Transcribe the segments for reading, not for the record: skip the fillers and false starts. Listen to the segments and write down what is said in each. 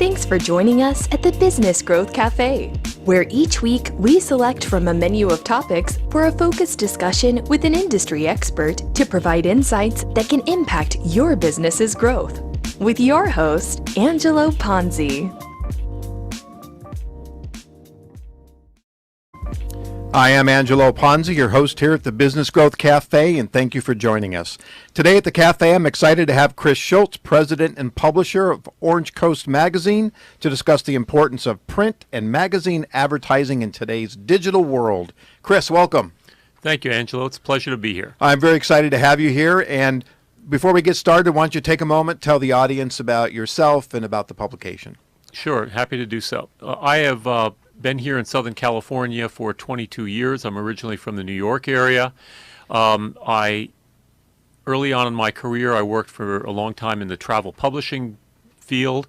Thanks for joining us at the Business Growth Cafe, where each week we select from a menu of topics for a focused discussion with an industry expert to provide insights that can impact your business's growth. With your host, Angelo Ponzi. I am Angelo Ponzi, your host here at the Business Growth Cafe, and thank you for joining us. Today at the cafe, I'm excited to have Chris Schultz, president and publisher of Orange Coast Magazine, to discuss the importance of print and magazine advertising in today's digital world. Chris, welcome. Thank you, Angelo. It's a pleasure to be here. I'm very excited to have you here, and before we get started, why don't you take a moment, tell the audience about yourself and about the publication. Sure, happy to do so. I have been here in Southern California for 22 years. I'm originally from the New York area. Early on in my career, I worked for a long time in the travel publishing field,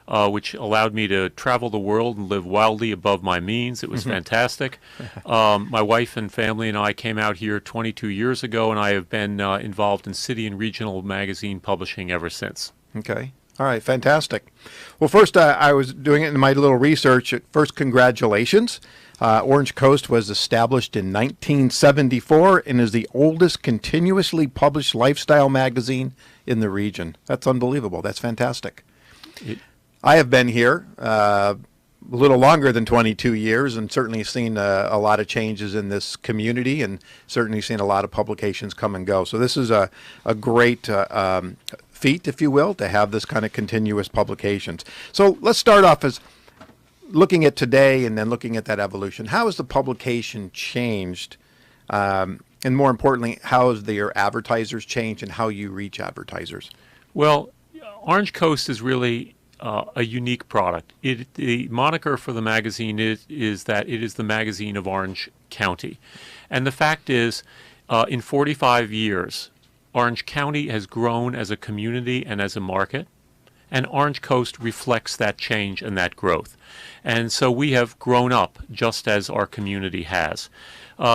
which allowed me to travel the world and live wildly above my means. It was fantastic. My wife and family and I came out here 22 years ago, and I have been involved in city and regional magazine publishing ever since. Okay. All right, fantastic. Well, first, I was doing it in my little research. First, congratulations. Orange Coast was established in 1974 and is the oldest continuously published lifestyle magazine in the region. That's unbelievable. That's fantastic. I have been here a little longer than 22 years and certainly seen a lot of changes in this community and certainly seen a lot of publications come and go. So this is a great feat, if you will, to have this kind of continuous publications. So let's start off as looking at today and then looking at that evolution. How has the publication changed? And more importantly, how has your advertisers changed and how you reach advertisers? Well, Orange Coast is really a unique product. The moniker for the magazine is that it is the magazine of Orange County. And the fact is, in 45 years, Orange County has grown as a community and as a market, and Orange Coast reflects that change and that growth. And so we have grown up just as our community has.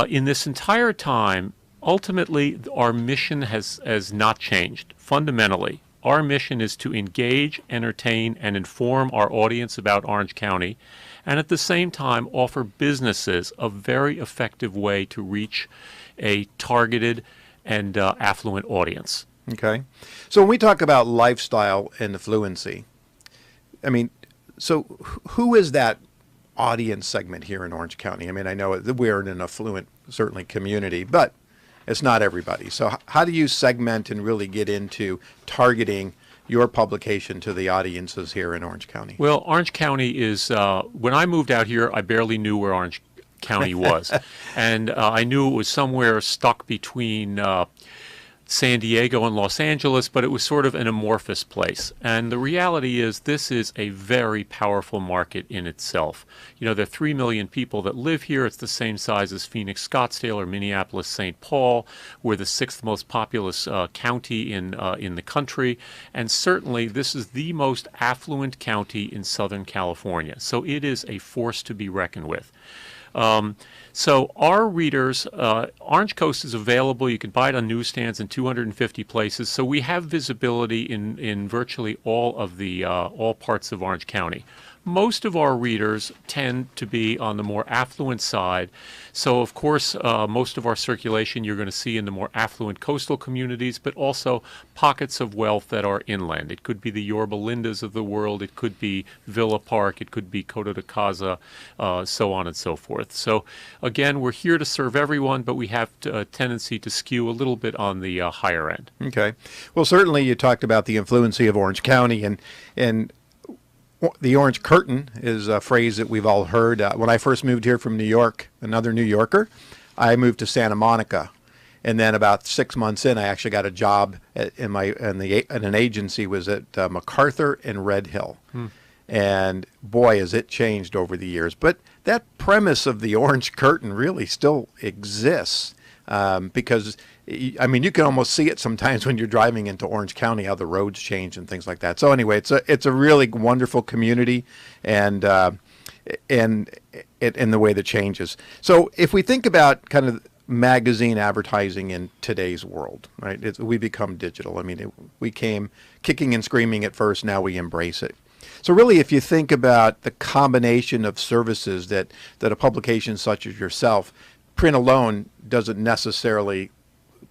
In this entire time, ultimately, our mission has not changed. Fundamentally, our mission is to engage, entertain, and inform our audience about Orange County, and at the same time offer businesses a very effective way to reach a targeted and affluent audience. Okay. So when we talk about lifestyle and affluency, I mean, so who is that audience segment here in Orange County? I mean, I know that we're in an affluent, certainly, community, but it's not everybody. So how do you segment and really get into targeting your publication to the audiences here in Orange County? Well, Orange County is, when I moved out here, I barely knew where Orange County was. And I knew it was somewhere stuck between San Diego and Los Angeles, but it was sort of an amorphous place. And the reality is this is a very powerful market in itself. You know, there are 3 million people that live here. It's the same size as Phoenix, Scottsdale, or Minneapolis, St. Paul. We're the 6th most populous county in the country. And certainly this is the most affluent county in Southern California. So it is a force to be reckoned with. So our readers, Orange Coast is available. You can buy it on newsstands in 250 places. So we have visibility in virtually all of the all parts of Orange County. Most of our readers tend to be on the more affluent side. So, of course, most of our circulation you're going to see in the more affluent coastal communities, but also pockets of wealth that are inland. It could be the Yorba Lindas of the world. It could be Villa Park. It could be Coto de Caza, so on and so forth. So, again, we're here to serve everyone, but we have a tendency to skew a little bit on the higher end. Okay. Well, certainly you talked about the influency of Orange County, and the orange curtain is a phrase that we've all heard. When I first moved here from New York, another New Yorker, I moved to Santa Monica. And then about 6 months in, I actually got a job in an agency was at MacArthur and Red Hill. And boy, has it changed over the years. But that premise of the orange curtain really still exists because I mean, you can almost see it sometimes when you're driving into Orange County, how the roads change and things like that. So anyway, it's a really wonderful community, and the way that changes. So if we think about kind of magazine advertising in today's world, right? We become digital. I mean, we came kicking and screaming at first. Now we embrace it. So really, if you think about the combination of services that a publication such as yourself, print alone doesn't necessarily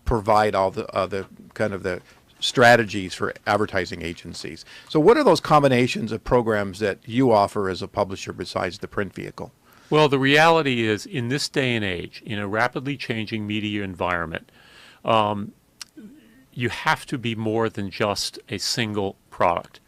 provide all the kind of the strategies for advertising agencies. So what are those combinations of programs that you offer as a publisher besides the print vehicle? Well, the reality is, in this day and age, in a rapidly changing media environment, you have to be more than just a single product.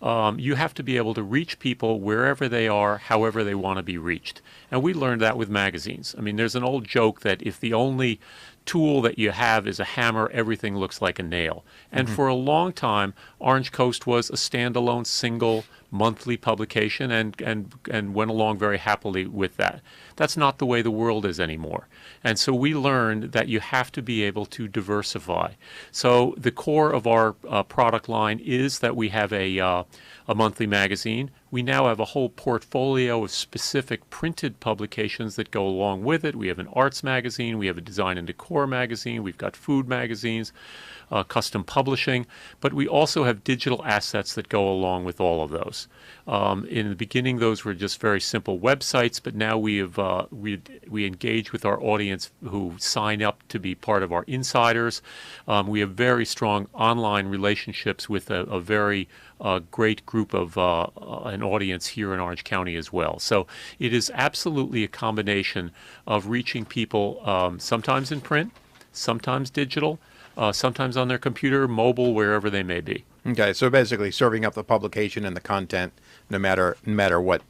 You have to be able to reach people wherever they are, however they want to be reached. And we learned that with magazines. I mean, there's an old joke that if the only tool that you have is a hammer, everything looks like a nail. And for a long time, Orange Coast was a standalone single monthly publication and went along very happily with that. That's not the way the world is anymore. And so we learned that you have to be able to diversify. So the core of our product line is that we have a monthly magazine. We now have a whole portfolio of specific printed publications that go along with it. We have an arts magazine, we have a design and decor magazine, we've got food magazines, custom publishing, but we also have digital assets that go along with all of those. In the beginning, those were just very simple websites, but now we engage with our audience who sign up to be part of our insiders. We have very strong online relationships with a very great group of an audience here in Orange County as well. So it is absolutely a combination of reaching people, sometimes in print, sometimes digital, sometimes on their computer, mobile, wherever they may be. Okay, so basically serving up the publication and the content, no matter what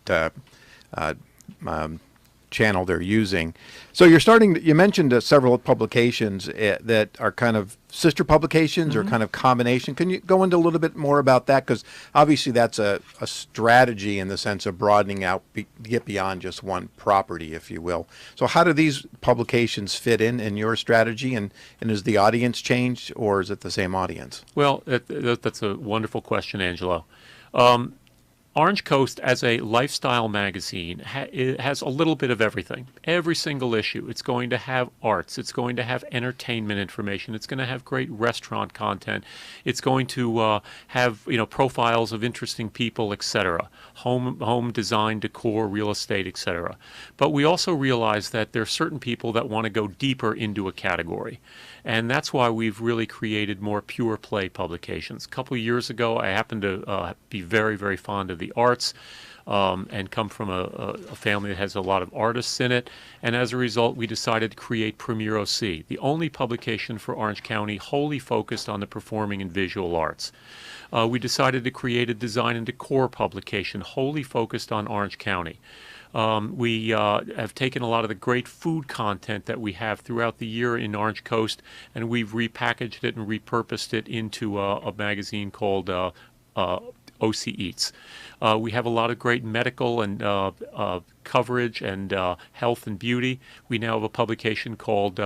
channel they're using. So you mentioned several publications that are kind of sister publications or kind of combination. Can you go into a little bit more about that? Because obviously that's a strategy in the sense of broadening out, get beyond just one property, if you will. So how do these publications fit in your strategy? And is the audience changed, or is it the same audience? Well, that's a wonderful question, Angelo. Orange Coast, as a lifestyle magazine, it has a little bit of everything. Every single issue. It's going to have arts. It's going to have entertainment information. It's going to have great restaurant content. It's going to have profiles of interesting people, etc. Home design, decor, real estate, etc. But we also realize that there are certain people that want to go deeper into a category. And that's why we've really created more pure play publications. A couple of years ago, I happened to be very, very fond of the arts and come from a family that has a lot of artists in it. And as a result, we decided to create Premier OC, the only publication for Orange County wholly focused on the performing and visual arts. We decided to create a design and decor publication wholly focused on Orange County. We have taken a lot of the great food content that we have throughout the year in Orange Coast, and we've repackaged it and repurposed it into a magazine called OC Eats. We have a lot of great medical and coverage and health and beauty. We now have a publication called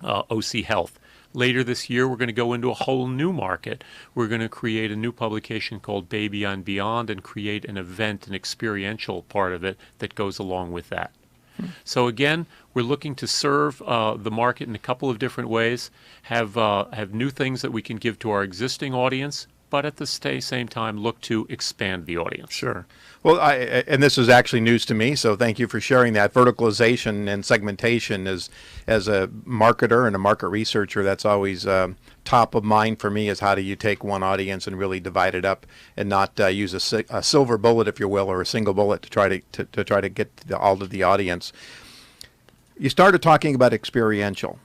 OC Health. Later this year, we're going to go into a whole new market. We're going to create a new publication called Baby on Beyond and create an event, an experiential part of it that goes along with that. So again, we're looking to serve the market in a couple of different ways, have new things that we can give to our existing audience, but at the same time look to expand the audience. Sure. Well, and this is actually news to me, so thank you for sharing that. Verticalization and segmentation is, as a marketer and a market researcher, that's always top of mind for me, is how do you take one audience and really divide it up and not use a silver bullet, if you will, or a single bullet to try to get all of the audience. You started talking about experiential.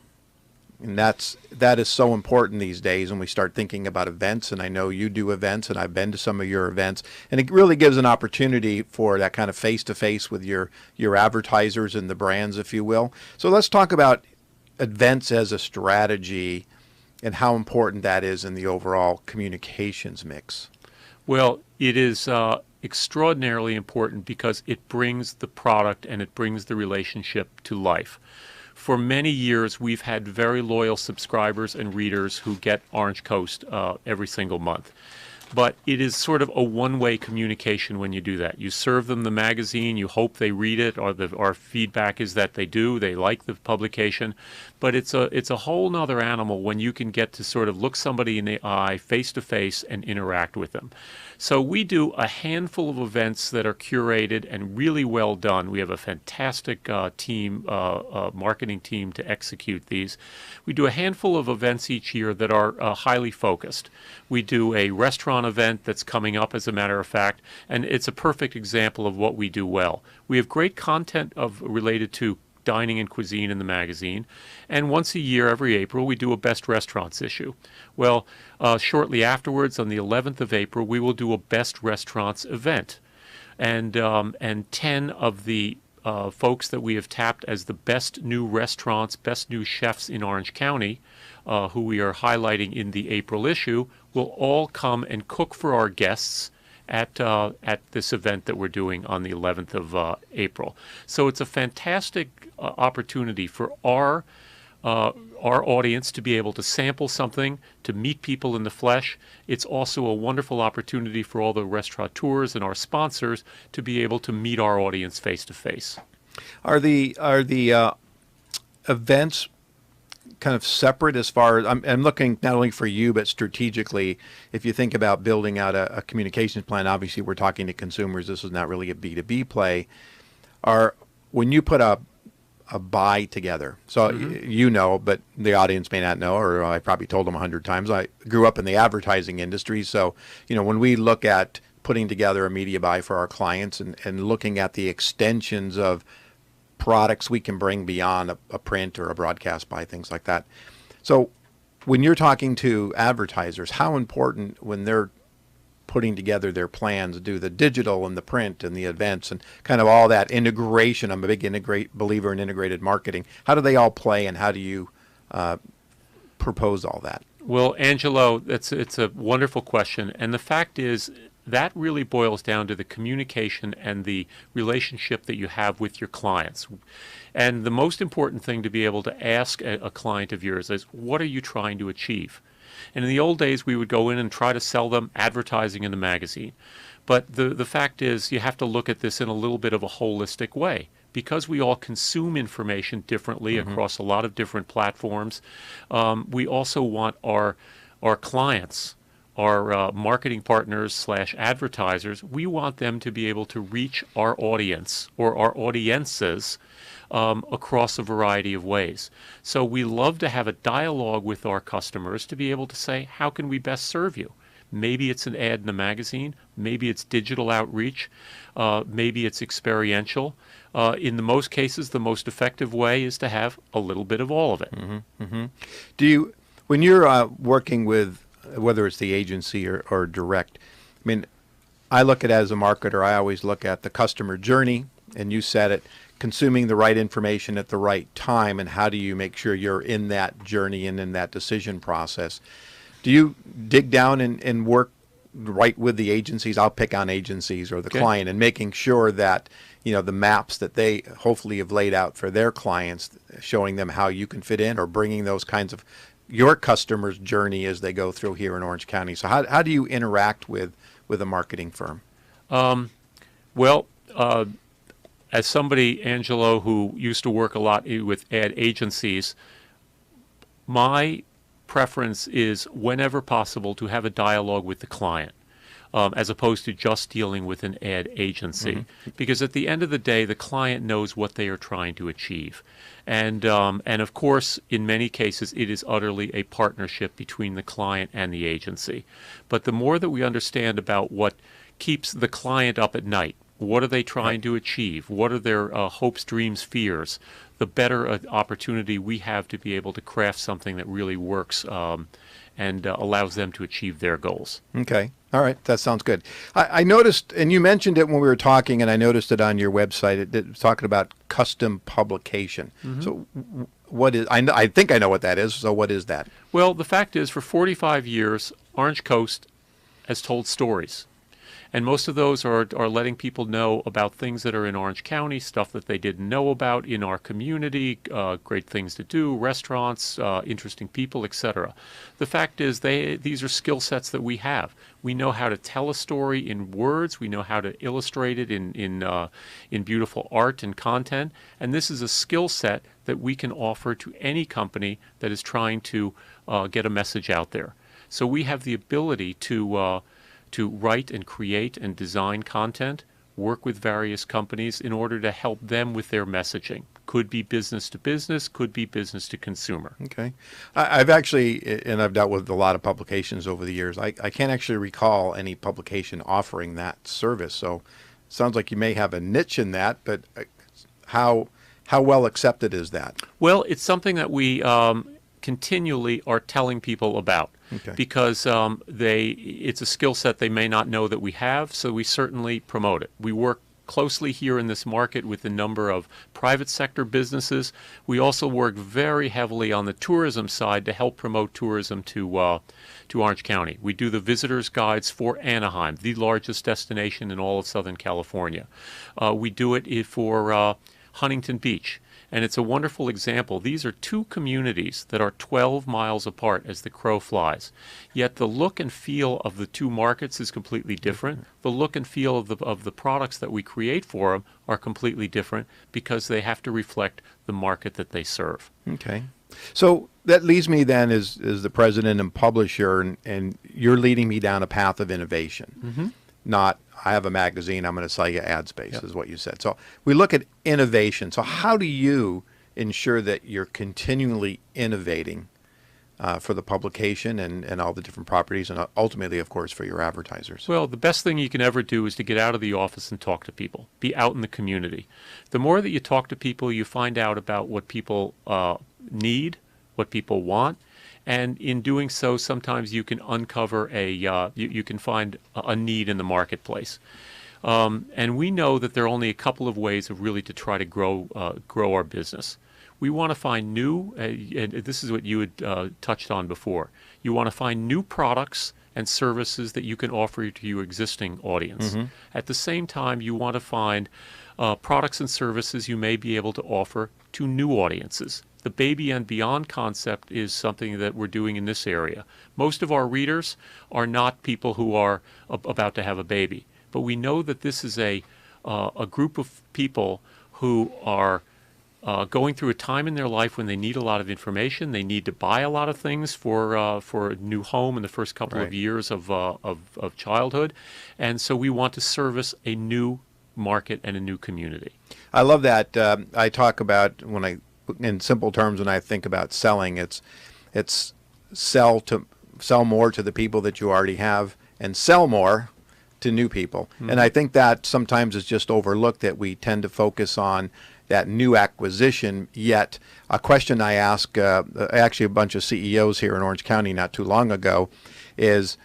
And that is so important these days when we start thinking about events. And I know you do events, and I've been to some of your events. And it really gives an opportunity for that kind of face-to-face with your advertisers and the brands, if you will. So let's talk about events as a strategy and how important that is in the overall communications mix. Well, it is extraordinarily important because it brings the product and it brings the relationship to life. For many years, we've had very loyal subscribers and readers who get Orange Coast every single month. but it is sort of a one-way communication when you do that. You serve them the magazine, you hope they read it, or our feedback is that they do, they like the publication, but it's a whole nother animal when you can get to sort of look somebody in the eye face to face and interact with them. So we do a handful of events that are curated and really well done. We have a fantastic team, marketing team to execute these. We do a handful of events each year that are highly focused. We do a restaurant event that's coming up, as a matter of fact, and it's a perfect example of what we do well. We have great content related to dining and cuisine in the magazine, and once a year, every April, we do a best restaurants issue. Well, shortly afterwards, on the 11th of April, we will do a best restaurants event, and 10 of the folks that we have tapped as the best new restaurants, best new chefs in Orange County, who we are highlighting in the April issue, will all come and cook for our guests at this event that we're doing on the 11th of April. So it's a fantastic opportunity for our audience to be able to sample something, to meet people in the flesh. It's also a wonderful opportunity for all the restaurateurs and our sponsors to be able to meet our audience face to face. Are the events kind of separate as far as I'm looking not only for you, but strategically, if you think about building out a communications plan, obviously we're talking to consumers. This is not really a B2B play. When you put a buy together, so you know, but the audience may not know, or I probably told them 100 times, I grew up in the advertising industry. So, when we look at putting together a media buy for our clients and looking at the extensions of products we can bring beyond a print or a broadcast buy, things like that. So when you're talking to advertisers, how important when they're putting together their plans, do the digital and the print and the events and kind of all that integration? I'm a big believer in integrated marketing. How do they all play, and how do you propose all that? Well, Angelo, it's a wonderful question. And the fact is, that really boils down to the communication and the relationship that you have with your clients. And the most important thing to be able to ask a client of yours is, what are you trying to achieve? And in the old days, we would go in and try to sell them advertising in the magazine. But the fact is, you have to look at this in a little bit of a holistic way. Because we all consume information differently across a lot of different platforms, we also want our clients, our marketing partners / advertisers, we want them to be able to reach our audience or our audiences across a variety of ways. So we love to have a dialogue with our customers to be able to say, how can we best serve you? Maybe it's an ad in the magazine, maybe it's digital outreach, maybe it's experiential. In the most cases, the most effective way is to have a little bit of all of it. Do you, when you're working with, whether it's the agency or direct, I mean, I look at it as a marketer, I always look at the customer journey, and you said it, consuming the right information at the right time, and how do you make sure you're in that journey and in that decision process? Do you dig down and work right with the agencies? I'll pick on agencies or the client, and making sure that the maps that they hopefully have laid out for their clients, showing them how you can fit in, or bringing those kinds of your customers' journey as they go through here in Orange County. So how do you interact with a marketing firm? As somebody, Angelo, who used to work a lot with ad agencies, my preference is, whenever possible, to have a dialogue with the client, as opposed to just dealing with an ad agency. Because at the end of the day, the client knows what they are trying to achieve. And of course, in many cases, it is utterly a partnership between the client and the agency. But the more that we understand about what keeps the client up at night, what are they trying to achieve, what are their hopes, dreams, fears, the better opportunity we have to be able to craft something that really works and allows them to achieve their goals. Okay. All right. That sounds good. I noticed, and you mentioned it when we were talking, and I noticed it on your website, it was talking about custom publication. So what is, I think I know what that is. So what is that? Well, the fact is, for 45 years, Orange Coast has told stories. And most of those are letting people know about things that are in Orange County, stuff that they didn't know about in our community, great things to do, restaurants, interesting people, etc. The fact is these are skill sets that we have. We know how to tell a story in words. We know how to illustrate it in beautiful art and content. And this is a skill set that we can offer to any company that is trying to get a message out there. So we have the ability to write and create and design content, work with various companies in order to help them with their messaging. Could be business to business, could be business to consumer. Okay. I've actually, and I've dealt with a lot of publications over the years, I can't actually recall any publication offering that service. So it sounds like you may have a niche in that, but how well accepted is that? Well, it's something that we continually are telling people about. Okay. Because it's a skill set they may not know that we have, so we certainly promote it. We work closely here in this market with a number of private sector businesses. We also work very heavily on the tourism side to help promote tourism to Orange County. We do the visitors guides for Anaheim, the largest destination in all of Southern California. We do it for Huntington Beach. And it's a wonderful example. These are two communities that are 12 miles apart as the crow flies. Yet the look and feel of the two markets is completely different. The look and feel of the products that we create for them are completely different because they have to reflect the market that they serve. Okay. So that leads me then as the president and publisher, and you're leading me down a path of innovation. Mm-hmm. Not, I have a magazine, I'm going to sell you ad space, Yep. is what you said. So we look at innovation. So how do you ensure that you're continually innovating for the publication and all the different properties, and ultimately, of course, for your advertisers? Well, the best thing you can ever do is to get out of the office and talk to people. Be out in the community. The more that you talk to people, you find out about what people need, what people want. And in doing so, sometimes you can uncover you can find a need in the marketplace. And we know that there are only a couple of ways of really to try to grow our business. We want to find new, and this is what you had touched on before. You want to find new products and services that you can offer to your existing audience. Mm-hmm. At the same time, you want to find products and services you may be able to offer to new audiences. The baby and beyond concept is something that we're doing in this area. Most of our readers are not people who are about to have a baby, but we know that this is a group of people who are going through a time in their life when they need a lot of information. They need to buy a lot of things for a new home in the first couple Right. of years of childhood, and so we want to service a new market and a new community. I love that. I talk about, in simple terms, when I think about selling, it's sell more to the people that you already have and sell more to new people. Mm-hmm. And I think that sometimes is just overlooked, that we tend to focus on that new acquisition. Yet a question I ask actually a bunch of CEOs here in Orange County not too long ago is,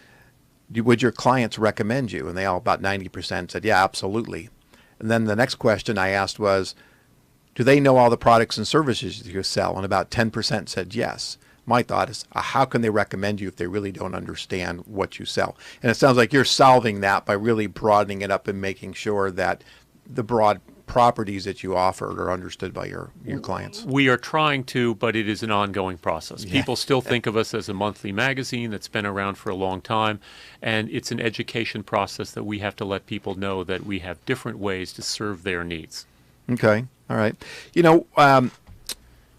would your clients recommend you? And they all, about 90%, said, yeah, absolutely. And then the next question I asked was, do they know all the products and services you sell? And about 10% said yes. My thought is, how can they recommend you if they really don't understand what you sell? And it sounds like you're solving that by really broadening it up and making sure that the broad properties that you offer are understood by your clients. We are trying to, but it is an ongoing process. Yeah. People still think of us as a monthly magazine that's been around for a long time, and it's an education process that we have to let people know that we have different ways to serve their needs. Okay. All right.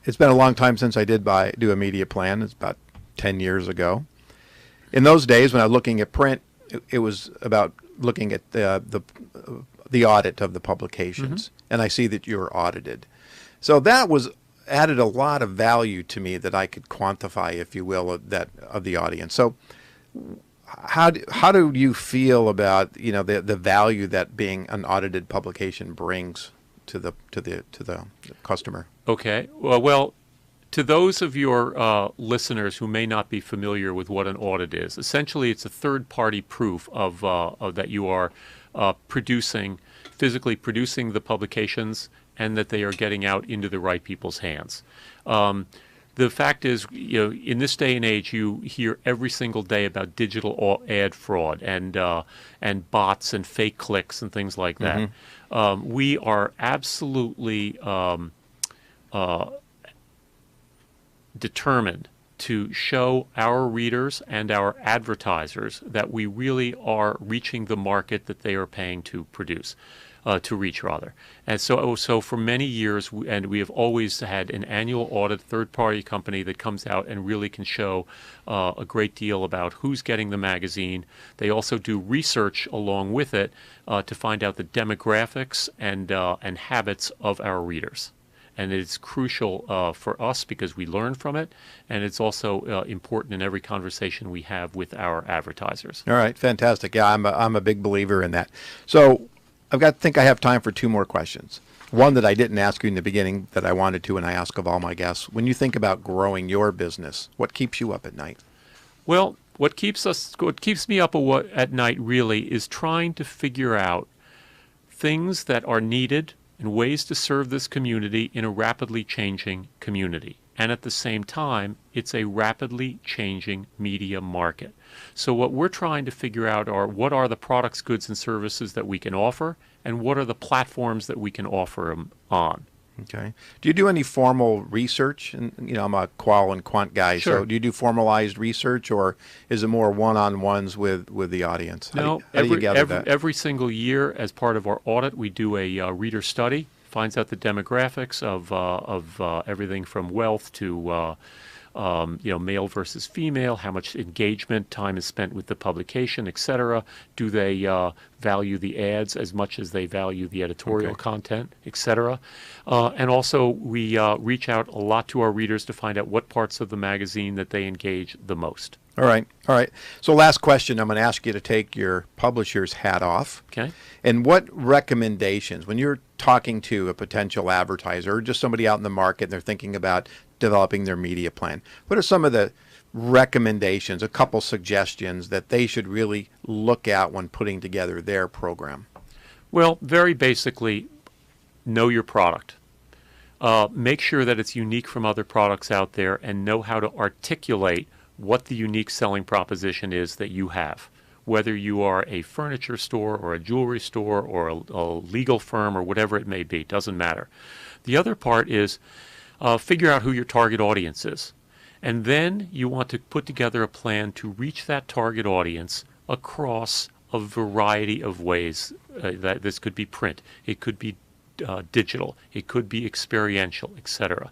It's been a long time since I did do a media plan. It's about 10 years ago. In those days, when I was looking at print, it was about looking at the audit of the publications, mm-hmm. and I see that you were audited. So that added a lot of value to me that I could quantify, if you will, of the audience. So how do you feel about the value that being an audited publication brings to the customer? Okay. Well, to those of your listeners who may not be familiar with what an audit is, essentially it's a third-party proof of that you are physically producing the publications, and that they are getting out into the right people's hands. The fact is, in this day and age, you hear every single day about digital ad fraud and bots and fake clicks and things like that. We are absolutely determined to show our readers and our advertisers that we really are reaching the market that they are paying to produce. To reach, rather. And so for many years, we have always had an annual audit third-party company that comes out and really can show a great deal about who's getting the magazine. They also do research along with it to find out the demographics and habits of our readers. And it's crucial for us because we learn from it, and it's also important in every conversation we have with our advertisers. All right, fantastic. Yeah, I'm a big believer in that. So I think I have time for two more questions. One that I didn't ask you in the beginning that I wanted to, and I ask of all my guests. When you think about growing your business, what keeps you up at night? Well, what keeps me up at night really is trying to figure out things that are needed and ways to serve this community in a rapidly changing community. And at the same time, it's a rapidly changing media market. So what we're trying to figure out are what are the products, goods, and services that we can offer, and what are the platforms that we can offer them on. Okay. Do you do any formal research? And I'm a qual and quant guy, Sure. so do you do formalized research, or is it more one-on-ones with the audience? How do you gather that? Every single year, as part of our audit, we do a reader study, finds out the demographics of everything from wealth to male versus female, how much engagement, time is spent with the publication, etc. Do they value the ads as much as they value the editorial content, etc. And also we reach out a lot to our readers to find out what parts of the magazine that they engage the most. All right. So last question, I'm going to ask you to take your publisher's hat off. Okay. And what recommendations, when you're talking to a potential advertiser or just somebody out in the market and they're thinking about developing their media plan, what are some of the recommendations, a couple suggestions that they should really look at when putting together their program? Well, very basically, know your product. Make sure that it's unique from other products out there and know how to articulate what the unique selling proposition is that you have. Whether you are a furniture store or a jewelry store or a legal firm or whatever it may be, doesn't matter. The other part is figure out who your target audience is. And then you want to put together a plan to reach that target audience across a variety of ways. That this could be print, it could be digital, it could be experiential, etc.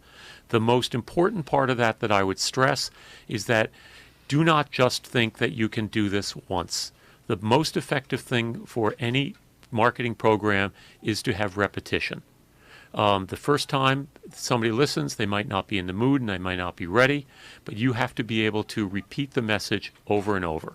The most important part of that I would stress is that do not just think that you can do this once. The most effective thing for any marketing program is to have repetition. The first time somebody listens, they might not be in the mood and they might not be ready, but you have to be able to repeat the message over and over.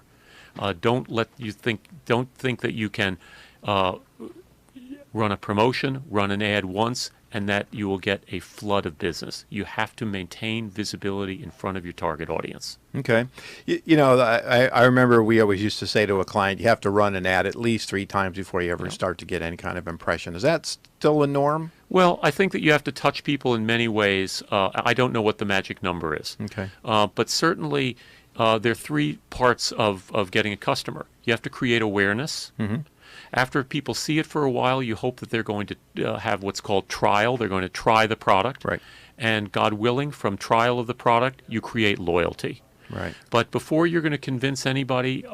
Don't think that you can run a promotion, run an ad once, and that you will get a flood of business. You have to maintain visibility in front of your target audience. Okay. I remember we always used to say to a client, you have to run an ad at least 3 times before you ever start to get any kind of impression. Is that still a norm? Well, I think that you have to touch people in many ways. I don't know what the magic number is. Okay. But certainly there are 3 parts of getting a customer. You have to create awareness. Mm-hmm. After people see it for a while, you hope that they're going to have what's called trial. They're going to try the product. Right. And God willing, from trial of the product, you create loyalty. Right. But before you're going to convince anybody,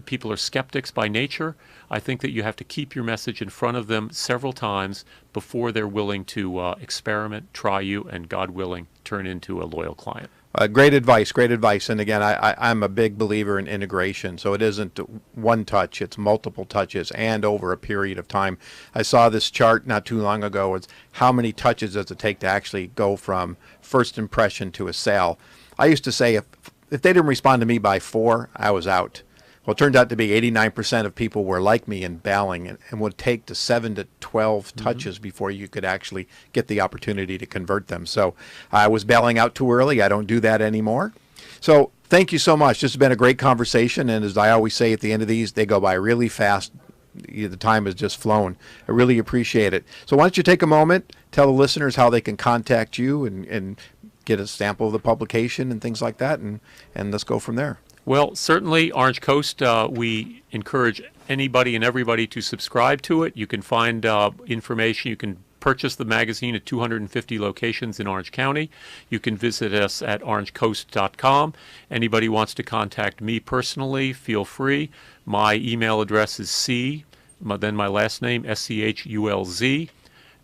people are skeptics by nature. I think that you have to keep your message in front of them several times before they're willing to experiment, try you, and God willing, turn into a loyal client. Great advice. And again, I'm a big believer in integration. So it isn't one touch, it's multiple touches and over a period of time. I saw this chart not too long ago. It's how many touches does it take to actually go from first impression to a sale. I used to say if they didn't respond to me by 4, I was out. Well, it turned out to be 89% of people were like me in bailing and would take to 7 to 12 touches before you could actually get the opportunity to convert them. So I was bailing out too early. I don't do that anymore. So thank you so much. This has been a great conversation. And as I always say at the end of these, they go by really fast. The time has just flown. I really appreciate it. So why don't you take a moment, tell the listeners how they can contact you and get a sample of the publication and things like that, and let's go from there. Well, certainly, Orange Coast, we encourage anybody and everybody to subscribe to it. You can find information. You can purchase the magazine at 250 locations in Orange County. You can visit us at orangecoast.com. Anybody wants to contact me personally, feel free. My email address is then my last name, SCHULZ,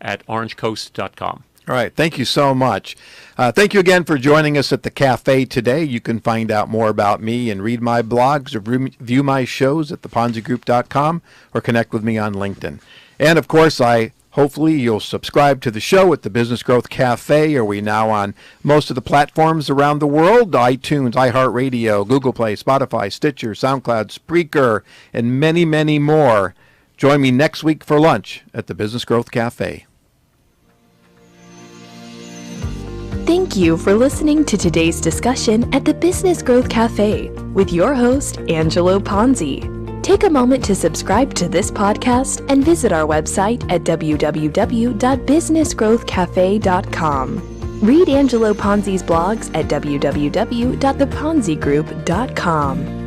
at orangecoast.com. All right. Thank you so much. Thank you again for joining us at the cafe today. You can find out more about me and read my blogs or view my shows at theponzigroup.com or connect with me on LinkedIn. And of course, hopefully you'll subscribe to the show at the Business Growth Cafe. Are we now on most of the platforms around the world? iTunes, iHeartRadio, Google Play, Spotify, Stitcher, SoundCloud, Spreaker, and many, many more. Join me next week for lunch at the Business Growth Cafe. Thank you for listening to today's discussion at the Business Growth Cafe with your host, Angelo Ponzi. Take a moment to subscribe to this podcast and visit our website at www.businessgrowthcafe.com. Read Angelo Ponzi's blogs at www.theponzigroup.com.